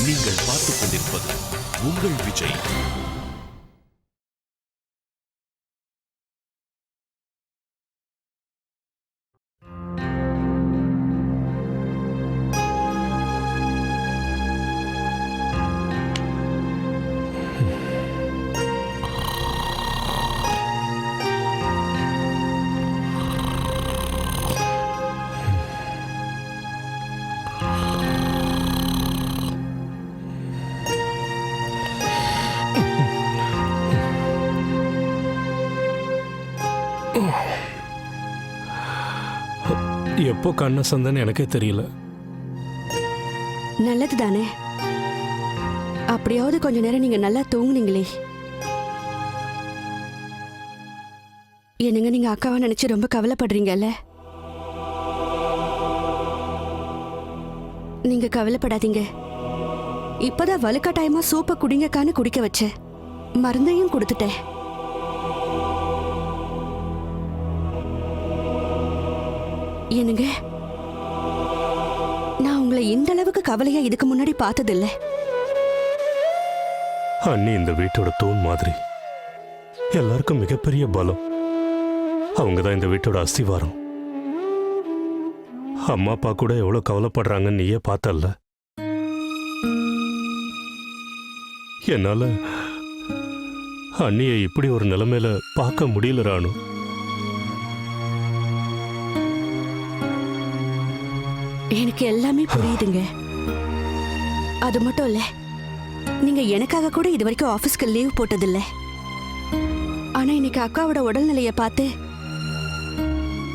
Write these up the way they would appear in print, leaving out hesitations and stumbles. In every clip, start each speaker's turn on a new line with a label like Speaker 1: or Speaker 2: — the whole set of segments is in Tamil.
Speaker 1: நீங்கள் பார்த்துக் கொண்டிருப்பது உங்கள் விஜய்.
Speaker 2: எப்போ கண்ண சந்தன்னு எனக்கே தெரியல.
Speaker 3: நல்லது தானே, அப்படியாவது கொஞ்ச நேரம் நீங்க நல்லா தூங்குனீங்களே. என்னங்க நீங்க அக்காவை நினைச்சு ரொம்ப கவலைப்படுறீங்கல்ல? நீங்க கவலைப்படாதீங்க. இப்பதான் வலுக்கட்டாயமா சூப்பை குடிங்கக்கான்னு குடிக்க வச்சேன், மருந்தையும் கொடுத்துட்டேன். என்னங்க, நான் உங்களை இந்த அளவுக்கு கவலையா இதுக்கு முன்னாடி பார்த்ததில்லை.
Speaker 2: அண்ணி இந்த வீட்டோட தூண் மாதிரி, எல்லாருக்கும் மிகப்பெரிய பலம். அவங்க தான் இந்த வீட்டோட அஸ்திவாரம். அம்மா அப்பா கூட எவ்வளவு கவலைப்படுறாங்கன்னு நீயே பார்த்தல்ல. என்னால அண்ணியை இப்படி ஒரு நிலைமையில பார்க்க முடியல ராணு.
Speaker 3: எனக்கு எல்லாமே புரியுதுங்க. அது மட்டும் இல்ல, நீங்க எனக்காக கூட இது வரைக்கும் ஆபீஸ்க்கு லீவ் போட்டதில்ல. ஆனா இன்னைக்கு அக்காவோட உடல்நிலைய பார்த்து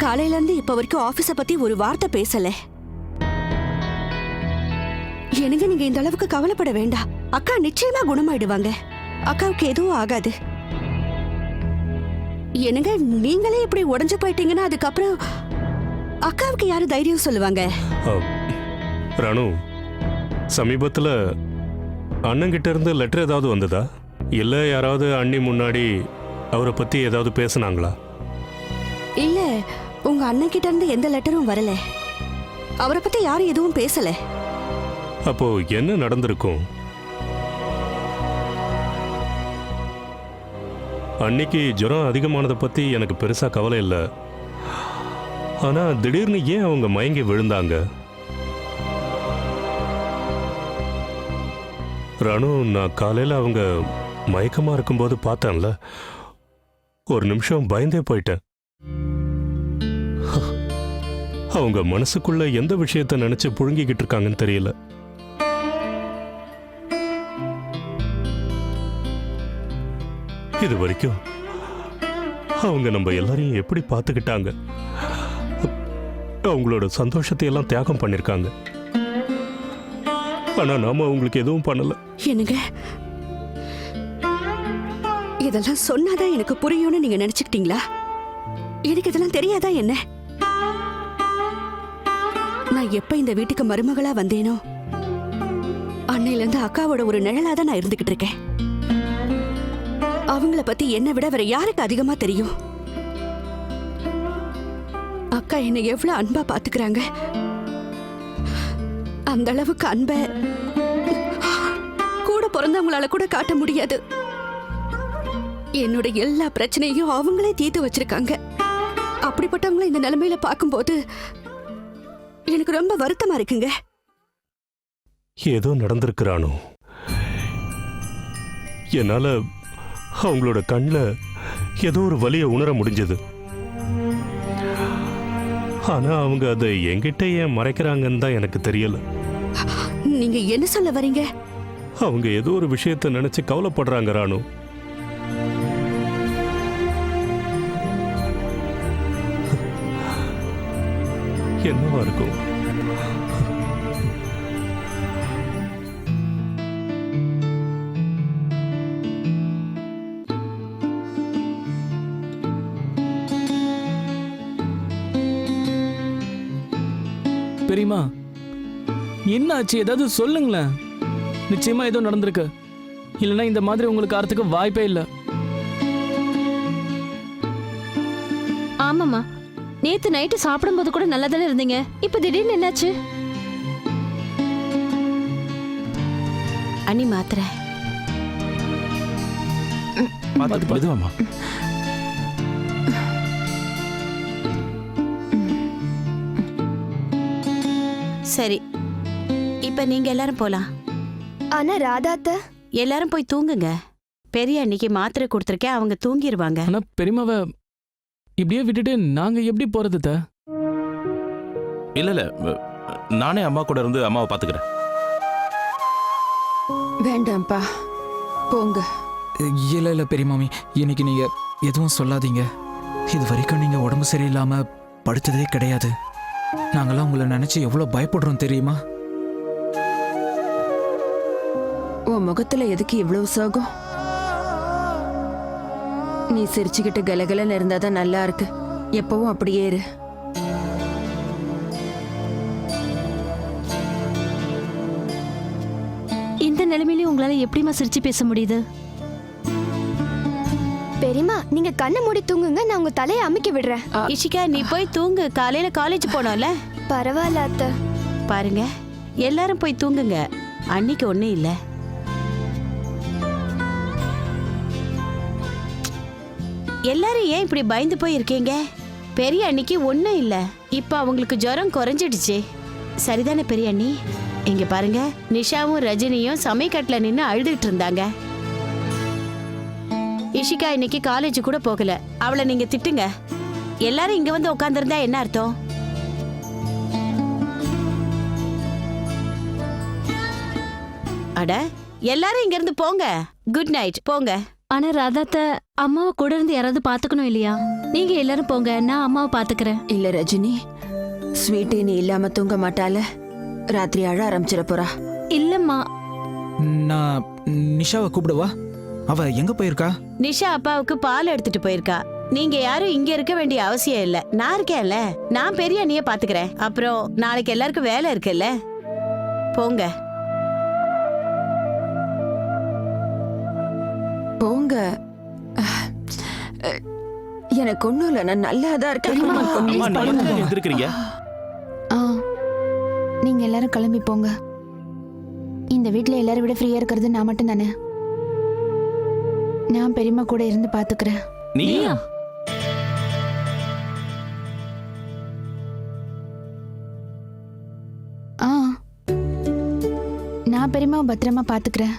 Speaker 3: காலையில இருந்து இப்ப வரைக்கும் ஆபீஸ பத்தி ஒரு வார்த்தை பேசல. எனக்கு நீங்க இந்த அளவுக்கு கவலைப்பட வேண்டாம். அக்கா நிச்சயமா குணமாயிடுவாங்க. அக்காவுக்கு எதுவும் ஆகாது. என்னங்க நீங்களே இப்படி உடஞ்சு போயிட்டீங்கன்னா அதுக்கப்புறம் அக்காவுக்கு யாரு தைரியம் சொல்லுவாங்க?
Speaker 2: ராணு, சமீபத்தில் அண்ணங்கிட்ட இருந்து லெட்டர் ஏதாவது வந்ததா? இல்லை யாராவது அண்ணி முன்னாடி அவரை பற்றி ஏதாவது பேசுனாங்களா?
Speaker 3: இல்ல, உங்க அண்ணன் கிட்ட இருந்து எந்த லெட்டரும் வரல. அவரை பத்தி யாரும் எதுவும் பேசல.
Speaker 2: அப்போ என்ன நடந்திருக்கும்? அன்னைக்கு ஜுரம் அதிகமானதை பற்றி எனக்கு பெருசாக கவலை இல்லை. ஆனா திடீர்னு ஏன் அவங்க மயங்கி விழுந்தாங்க? ராணு, நான் காலையில அவங்க மயக்கமா இருக்கும்போது பார்த்தேன்ல, ஒரு நிமிஷம் பயந்தே போயிட்டேன். அவங்க மனசுக்குள்ள எந்த விஷயத்த நினைச்சு புழுங்கிக்கிட்டு இருக்காங்கன்னு தெரியல. இது வரைக்கும் அவங்க நம்ம எல்லாரையும் எப்படி பார்த்துக்கிட்டாங்க, அவங்களோட சந்தோஷத்தை எல்லாம் தியாகம் பண்ணிருக்காங்க. ஆனா நாம அவங்களுக்கு எதுவும் பண்ணல.
Speaker 3: என்னங்க, இதெல்லாம் சொன்னாதான் எனக்கு புரியும்னு நீங்க நினைச்சுக்கிட்டீங்களா? எனக்கு இதெல்லாம் தெரியாதா என்ன? நான் எப்ப இந்த வீட்டுக்கு மருமகளா வந்தேனோ அன்னையில இருந்து அக்காவோட ஒரு நிழலாதான் நான் இருந்துகிட்டு இருக்கேன். அவங்கள பத்தி என்னை விட வேற யாருக்கு அதிகமா தெரியும்? அக்கா என்னை எவ்வளவு அன்பா பாத்துக்கிறாங்க. அந்த அளவுக்கு அன்ப கூட பிறந்தவங்களால கூட காட்ட முடியாது. என்னோட எல்லா பிரச்சனையும் அவங்களே தீர்த்து வச்சிருக்காங்க. அப்படிப்பட்டவங்கள இந்த நிலைமையில பார்க்கும்போது எனக்கு ரொம்ப வருத்தமா இருக்குங்க.
Speaker 2: ஏதோ நடந்திருக்கிறானோ. என்னால அவங்களோட கண்ணில் ஏதோ ஒரு வலியை உணர முடிஞ்சது. ஆனா அவங்க அதை என்கிட்ட ஏன் மறைக்கிறாங்கன்னு தான் எனக்கு தெரியல.
Speaker 3: நீங்க என்ன சொல்ல வரீங்க?
Speaker 2: அவங்க ஏதோ ஒரு விஷயத்தை நினைச்சு கவலைப்படுறாங்க ராணு. என்னவா இருக்கும்?
Speaker 4: பெரியமா, என்ன ஆச்சு? ஏதாவது சொல்லுங்களேன். நிச்சயமா ஏதோ நடந்திருக்கு. இல்லைன்னா இந்த மாதிரி உங்களுக்கு ஆறதுக்கு வாய்ப்பே இல்லை.
Speaker 5: ஆமாம்மா, நேத்து நைட்டு சாப்பிடும்போது கூட நல்லா தானே இருந்தீங்க. இப்ப திடீர்னு என்னாச்சு?
Speaker 3: அண்ணி மாத்திரை.
Speaker 6: பார்த்து மெதுவாம்மா.
Speaker 3: சரி, இப்ப நீங்க எல்லாரும் போலாம்.
Speaker 7: ஆனா ராதாத்த
Speaker 3: எல்லாரும் போய் தூங்குங்க. பெரிய அன்னைக்கு மாத்திரை கொடுத்துருக்கேன், அவங்க தூங்கிடுவாங்க.
Speaker 4: ஆனா பெரியமாவை இப்படியே விட்டுட்டு நாங்க எப்படி போறது அத்தை?
Speaker 6: இல்ல இல்ல, நானே அம்மா கூட இருந்து அம்மாவை பாத்துக்கிறேன்.
Speaker 8: வேண்டாம்ப்பா, போங்க.
Speaker 9: இல்லை இல்லை பெரியமாமி, இன்னைக்கு நீங்கள் எதுவும் சொல்லாதீங்க. இது வரைக்கும் நீங்கள் உடம்பு சரியில்லாமல் படுத்ததே கிடையாது. நாங்களாம் உங்களை நினச்சி எவ்வளோ பயப்படுறோம் தெரியுமா?
Speaker 8: உன் முகத்துல எதுக்கு இவ்வளவு சோகம்? நீ சிரிச்சுக்கிட்டு கலகலன்னு இருந்தாதான் நல்லா இருக்கு. எப்பவும் அப்படியே இரு.
Speaker 5: இந்த நிலைமையிலயும் உங்களால எப்படிமா சிரிச்சு பேச முடியுது?
Speaker 7: பெரியமா, நீங்க கண்ணை மூடி தூங்குங்க, நான் உங்க தலையை அமுக்கி விடுறேன்.
Speaker 3: இஷிகா, நீ போய் தூங்கு, காலையில காலேஜ் போனோம்ல.
Speaker 7: பரவாயில்ல அத்தை.
Speaker 3: பாருங்க, எல்லாரும் போய் தூங்குங்க, அன்னைக்கு ஒண்ணும் இல்ல. எல்லாரும் ஏன் இப்படி பயந்து போய் இருக்கீங்க? பெரிய அண்ணிக்கு ஒண்ணும் இல்ல. இப்ப அவங்களுக்கு ஜுரம் குறைஞ்சிடுச்சு. சரிதானே பெரிய அண்ணி? இங்க பாருங்க, நிஷாவும் ரஜினியும் சமையக்கட்டுல நின்னு அழுதுகிட்டு இருந்தாங்க. இஷிகா இன்னைக்கு காலேஜ் கூட போகல. அவளை நீங்க திட்டுங்க. எல்லாரும் இங்க வந்து உட்கார்ந்திருந்தா என்ன அர்த்தம்? அட, எல்லாரும் இங்க இருந்து போங்க. குட் நைட், போங்க.
Speaker 5: ஆனா ராதாத்த அம்மாவை கூட இருந்து யாராவது பாத்துக்கணும் இல்லையா? நீங்க எல்லாரும் போங்க, நான் அம்மாவை பாத்துக்கிறேன்.
Speaker 8: இல்ல ரஜினி, ஸ்வீட்டி நீ இல்லாம தூங்க மாட்டால. ராத்திரி அழ ஆரம்பிச்சிட போறா.
Speaker 5: இல்லம்மா.
Speaker 9: நான் நிஷாவை கூப்பிடுவா? அவ எங்கே போயிருக்கா?
Speaker 3: நிஷா அப்பாவுக்கு பால் எடுத்துட்டு போயிருக்கா. நீங்க யாரும் இங்க இருக்க வேண்டிய அவசியம் இல்ல. நான் இருக்கேன்ல, நான் பெரிய அண்ணிய பாத்துக்கிறேன். அப்புறம் நாளைக்கு எல்லாருக்கும் வேலை இருக்குல்ல. போங்க
Speaker 8: போங்க. எனக்கு ஒண்ணும் இல்ல, நான் நல்லாதான் இருக்கேன்.
Speaker 6: அம்மா, நீங்க எதுக்கு எந்திருக்கிறீங்க?
Speaker 7: நீங்க எல்லாரும் கிளம்பி போங்க. இந்த வீட்ல எல்லாரும் விட ஃப்ரீயா இருக்கிறது நான் மட்டும் தானே. நான் பெரியம்மா கூட இருந்து பாத்துக்கிறேன்.
Speaker 6: நீயா?
Speaker 7: நான் பெரியம்மா பத்திரமா பாத்துக்கிறேன்.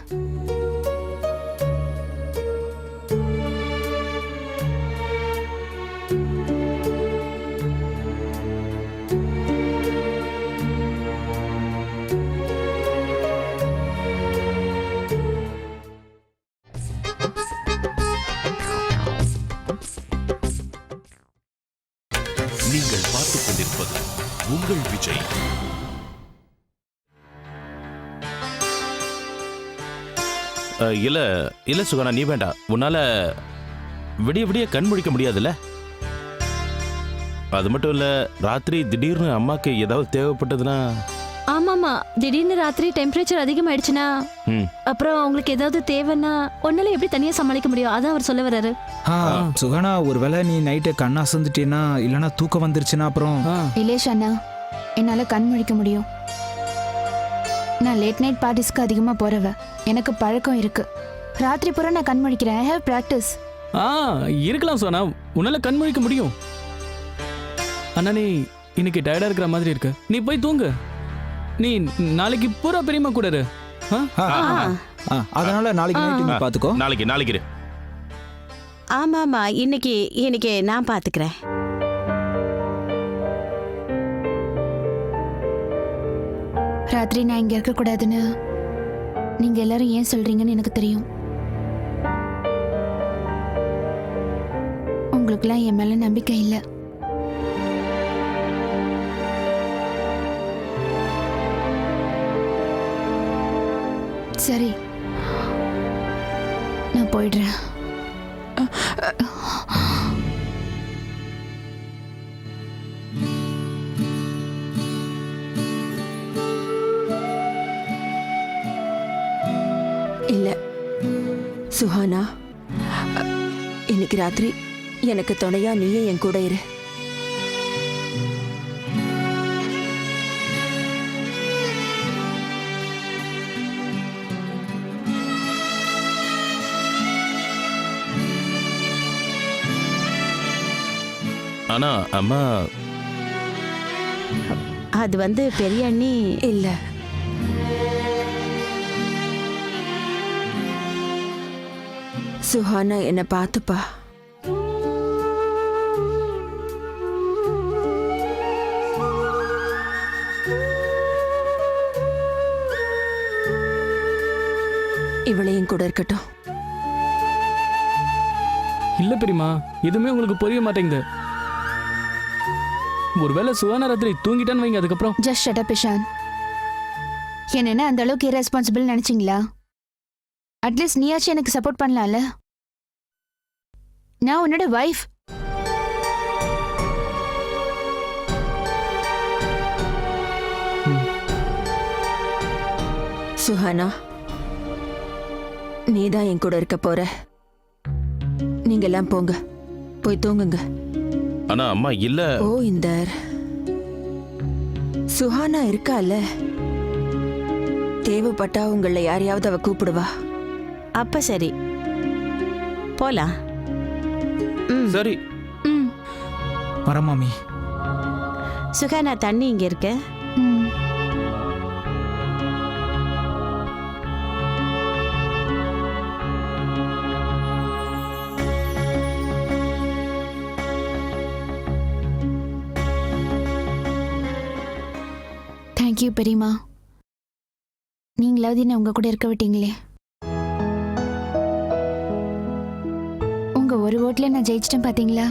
Speaker 1: நீங்கள் பார்த்துக் கொண்டிருப்பது உங்கள் விஜய்.
Speaker 6: இல்ல இல்ல சுகானா, நீ வேண்டாம். உன்னால விடிய விடிய கண் முழிக்க முடியாதுல்ல. அது மட்டும் இல்ல, ராத்திரி திடீர்னு அம்மாக்கு ஏதாவது தேவைப்பட்டதுன்னா.
Speaker 5: ஆமாமா, திடீர்னு ராத்திரி டெம்பரேச்சர் அதிகமாயிடுச்சுன்னா, அப்புறம் அவங்களுக்கு ஏதாவது தேவைன்னா ஒன்னால எப்படி தனியா சமாளிக்க முடியும்? அதான் அவர் சொல்ல வர்றாரு.
Speaker 9: சுகானா, ஒருவேளை நீ நைட்டு கண்ணா அசந்துட்டீன்னா, இல்லைன்னா தூக்கம் வந்துருச்சுன்னா அப்புறம்.
Speaker 7: இலேஷ் அண்ணா, என்னால கண் முழிக்க முடியும். நான் லேட் நைட் பார்ட்டிஸ்க்கு அதிகமா போறவ. எனக்கு பழக்கம் இருக்கு. ராத்திரி பூரா நான் கண் முழிக்கிறேன். I have practice.
Speaker 4: இருக்கலாம் சோனா, உன்னால கண் முழிக்க முடியும். அண்ணா, நீ இன்னைக்கு டயர்டா இருக்கிற மாதிரி இருக்கு. நீ போய் தூங்கு. நீ நாளைக்கு பூரா பெரியம்மா கூட இரு.
Speaker 9: அதனால நாளைக்கு நைட்டு நீ பாத்துக்கோ.
Speaker 6: நாளைக்கு
Speaker 3: ஆமாமா, இன்னைக்கு நான் பாத்துக்கிறேன்.
Speaker 7: ராத்திரி நான் இங்க இருக்க கூடாதுன்னு நீங்க எல்லாரும் ஏன் சொல்றீங்கன்னு எனக்கு தெரியும். உங்களுக்குலாம் என் மேல நம்பிக்கை இல்லை. சரி, நான் போயிடுறேன்.
Speaker 8: இல்ல சுஹானா, இன்னைக்கு ராத்திரி எனக்கு துணையா நீயே என் கூட இரு.
Speaker 6: ஆனா அம்மா
Speaker 3: அது வந்து பெரிய அண்ணி
Speaker 8: இல்ல, சுஹானா என்ன பார்த்துப்பா. இவளையும் கூட இருக்கட்டும்.
Speaker 4: இல்ல பெரியமா, எதுவுமே உங்களுக்கு புரிய மாட்டேங்குது. ஒருவேளை சுகானா ராத்திரி தூங்கிட்டான்னு வைங்க, அதுக்கப்புறம்
Speaker 7: ஜஸ்ட் ஷட் அப் இஷான். என்ன அந்த அளவுக்கு இரஸ்பான்சிபிள் நினைச்சீங்களா? அட்லீஸ்ட் நீயாச்சும் எனக்கு சப்போர்ட் பண்ணலாம்ல. நான் உன்னோட வைஃப்.
Speaker 8: சுஹானா, நீதான் என் கூட இருக்க போற. நீங்க எல்லாம் போங்க, போய் தூங்குங்க.
Speaker 6: ஆனா அம்மா இல்ல.
Speaker 8: ஓ இந்தர், சுஹானா இருக்கால, தேவைப்பட்டா உங்களை யாரையாவது அவ கூப்பிடுவா.
Speaker 3: அப்ப சரி, போலாம்.
Speaker 6: சரி.
Speaker 9: வர மாமி.
Speaker 3: சுகானா, தண்ணி இங்க இருக்க.
Speaker 7: தேங்க்யூ பெரியமா. நீங்களாவது என்ன உங்க கூட இருக்க விட்டீங்களே. உங்க ஒரு ஓட்டுல நான் ஜெயிச்சிட்டேன் பாத்தீங்களா?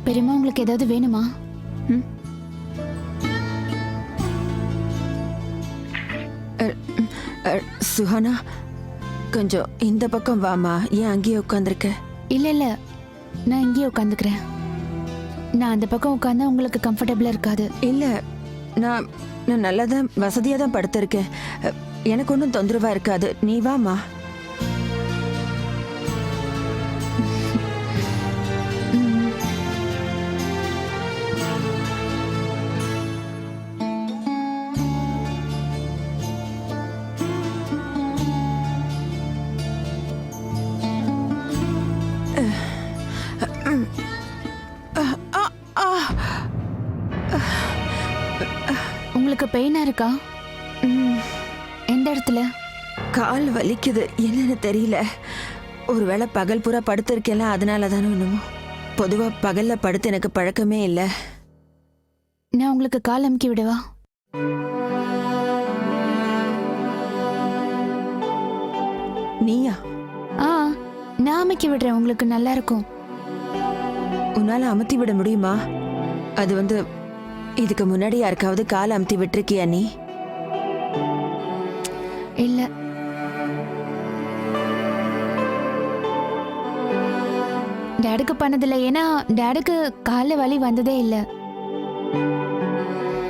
Speaker 7: பெரியமா, உங்களுக்கு ஏதாவது வேணுமா?
Speaker 8: சுஹானா, கொஞ்சம் இந்த பக்கம் வாமா. ஏன் அங்கேயே உட்காந்துருக்க?
Speaker 7: இல்ல இல்ல, நான் இங்கேயே உட்காந்துக்கிறேன். நான் அந்த பக்கம் உட்காந்தா உங்களுக்கு கம்ஃபர்டபுளா இருக்காது.
Speaker 8: இல்ல, நான் நான் நல்லா தான் வசதியா தான் படுத்திருக்கேன். எனக்கு ஒன்றும் தொந்தரவா இருக்காது. நீ வாமா.
Speaker 7: உங்களுக்கு பெயினா இருக்கா? எந்த இடத்துல?
Speaker 8: கால் வலிக்குது, என்னன்னு தெரியல. ஒருவேளை பகல் பூரா படுத்திருக்கேன், அதனால தானே என்னமோ. பொதுவா பகல்ல படுத்து எனக்கு பழக்கமே இல்லை.
Speaker 7: நான் உங்களுக்கு கால் அமுக்கி விடவா?
Speaker 8: நீயா?
Speaker 7: நான் அமுக்கி விடுறேன், உங்களுக்கு நல்லா இருக்கும்.
Speaker 8: உன்னால அமுத்தி விட முடியுமா? அது வந்து இதுக்கு முன்னாடி யாருக்காவது கால் அமுத்தி விட்டுருக்கியா நீ?
Speaker 7: இல்ல. டேடுக்கு பண்ணதில்லை, ஏன்னா டேடுக்கு காலில் வலி வந்ததே இல்லை.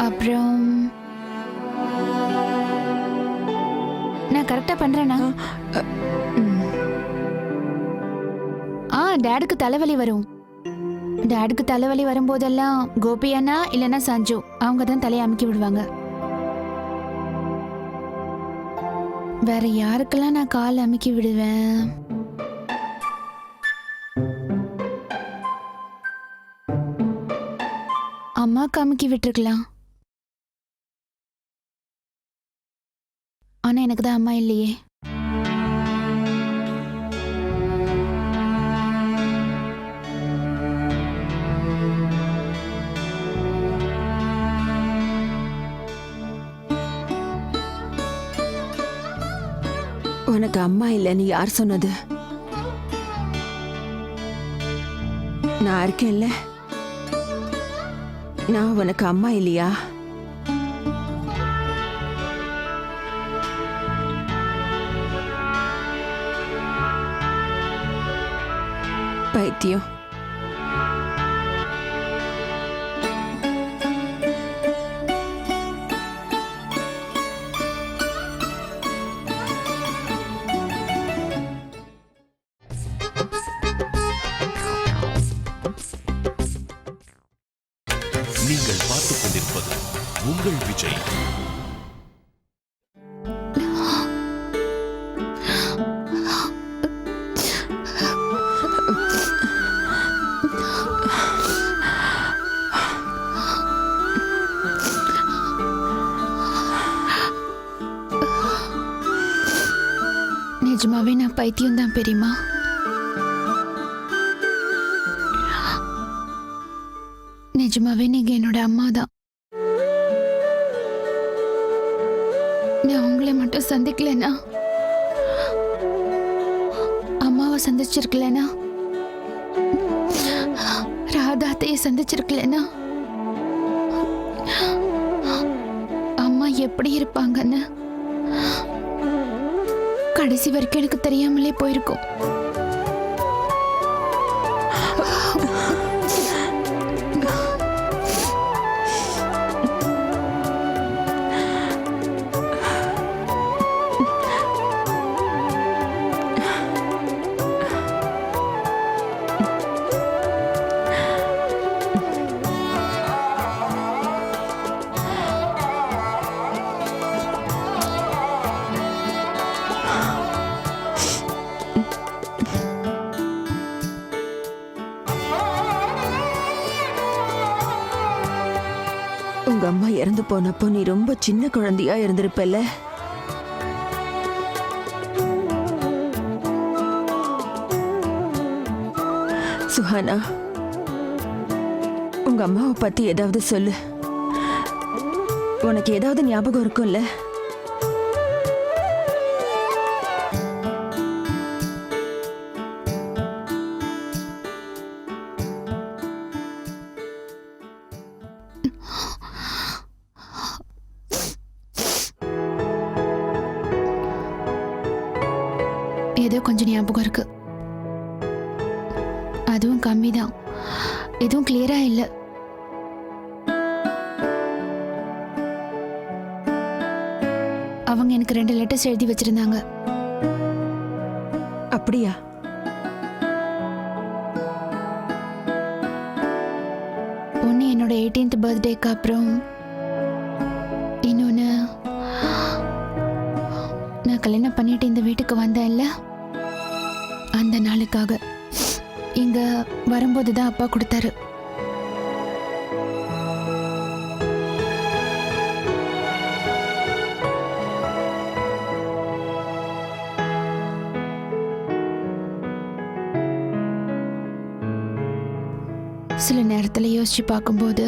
Speaker 7: அப்புறம் நான் கரெக்டா பண்றேனா? டேடுக்கு தலைவலி வரும். டேடுக்கு தலைவலி வரும்போதெல்லாம் கோபி அண்ணா இல்லைன்னா சஞ்சு அவங்க தான் தலையை அமுக்கி விடுவாங்க. வேற யாருக்கெல்லாம் நான் கால் அமுக்கி விடுவேன்? அம்மாக்கு அமுக்கி விட்டுருக்கலாம். ஆனா எனக்கு தான் அம்மா இல்லையே.
Speaker 8: உனக்கு அம்மா இல்லைன்னு யார் சொன்னது? நான் இருக்கேன்ல. நான் உனக்கு அம்மா இல்லையா? பைத்தியம்.
Speaker 1: நீங்கள் பார்த்துக் கொண்டிருப்பது உங்கள் விஜய்.
Speaker 7: நிஜமாவே நான் பைத்தியம் தான் பெரியமா. நிஜமாவே நீங்க என்னோட அம்மா தான். நான் உங்களை மட்டும் சந்திக்கலனா, அம்மாவை சந்திச்சிருக்கலனா, ராதாத்தையை சந்திச்சிருக்கலனா, அம்மா எப்படி இருப்பாங்கன்னு கடைசி வரைக்கும் எனக்கு தெரியாமலே போயிருக்கும்.
Speaker 8: உங்க அம்மா இறந்து போனப்போ நீ ரொம்ப சின்ன குழந்தையா இருந்திருப்பல்ல. சுஹானா, உங்க அம்மாவை பத்தி ஏதாவது சொல்லு. உனக்கு ஏதாவது ஞாபகம் இருக்கும்ல?
Speaker 7: ஏதோ கொஞ்சம் ஞாபகம் இருக்கு. அதுவும் கம்மிதான். எதுவும் கிளியரா இல்ல. அவங்க எனக்கு 2 லெட்டர்ஸ் எழுதி வச்சிருந்தாங்க.
Speaker 8: அப்படியா?
Speaker 7: ஒன்னு என்னோட 18th பர்த்டேக்கு அப்புறம், இன்னொன்னு நான் கல்யாணம் பண்ணிட்டு இந்த வீட்டுக்கு வந்தேன்ல, அந்த நாளுக்காக. இங்க வரும்போது தான் அப்பா கொடுத்தாரு. சில நேரத்துல யோசிச்சு பார்க்கும்போது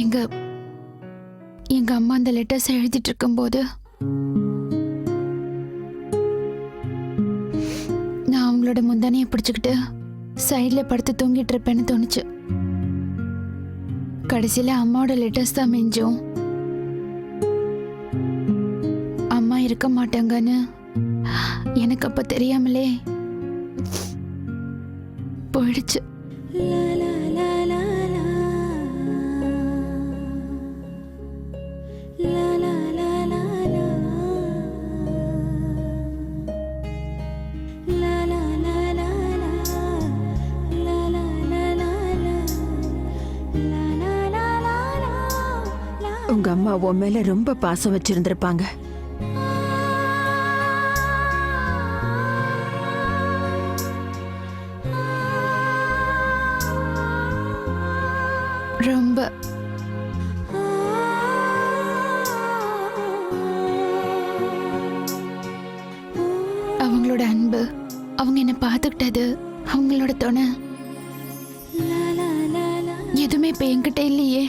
Speaker 7: எங்க அம்மா அந்த லெட்டர்ஸ் எழுதிட்டு இருக்கும்போது நான் அவங்களோட முந்தானையை பிடிச்சுக்கிட்டு சைட்ல படுத்து தூங்கிட்டு இருப்பேன்னு தோணுச்சு. கடைசியில அம்மாவோட லெட்டர்ஸ் தான் மிஞ்சும். அம்மா இருக்க மாட்டாங்கன்னு எனக்கு அப்ப தெரியாமலே போயிடுச்சு.
Speaker 8: உங்க அம்மா உன் மேல ரொம்ப பாசம் வச்சிருந்திருப்பாங்க.
Speaker 7: ரொம்ப. அவங்களோட அன்பு, அவங்க என்ன பார்த்துக்கிட்டது, அவங்களோட துணை எதுவுமே இப்ப என்கிட்ட இல்லையே.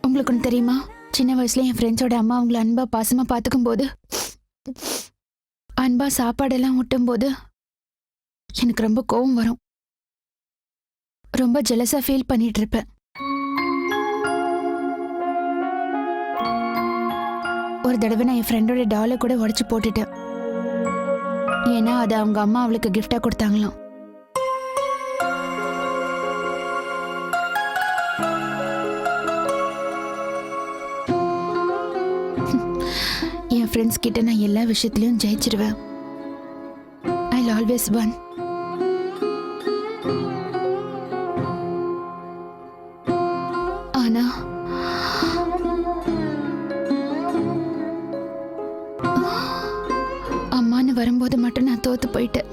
Speaker 7: உங்களுக்கு ஒன்று தெரியுமா? சின்ன வயசுல என் ஃப்ரெண்ட்ஸோட அம்மா அவங்கள அன்பா பாசமா பார்த்துக்கும் போது, அன்பா சாப்பாடெல்லாம் ஊட்டும் போது எனக்கு ரொம்ப கோவம் வரும். ரொம்ப ஜெலஸா ஃபீல் பண்ணிட்டு இருப்பேன். ஒரு தடவை நான் என் ஃப்ரெண்டோட டாலை கூட உடைச்சு போட்டுட்டேன். ஏன்னா அது அவங்க அம்மா அவளுக்கு கிஃப்டா கொடுத்தாங்களாம். என் ஃப்ரெண்ட்ஸ் கிட்ட நான் எல்லா விஷயத்திலயும் ஜெயிச்சிருவேன். I always one. ஆனா அம்மான்னு வரும்போது மட்டும் நான் தோத்து போயிட்டேன்.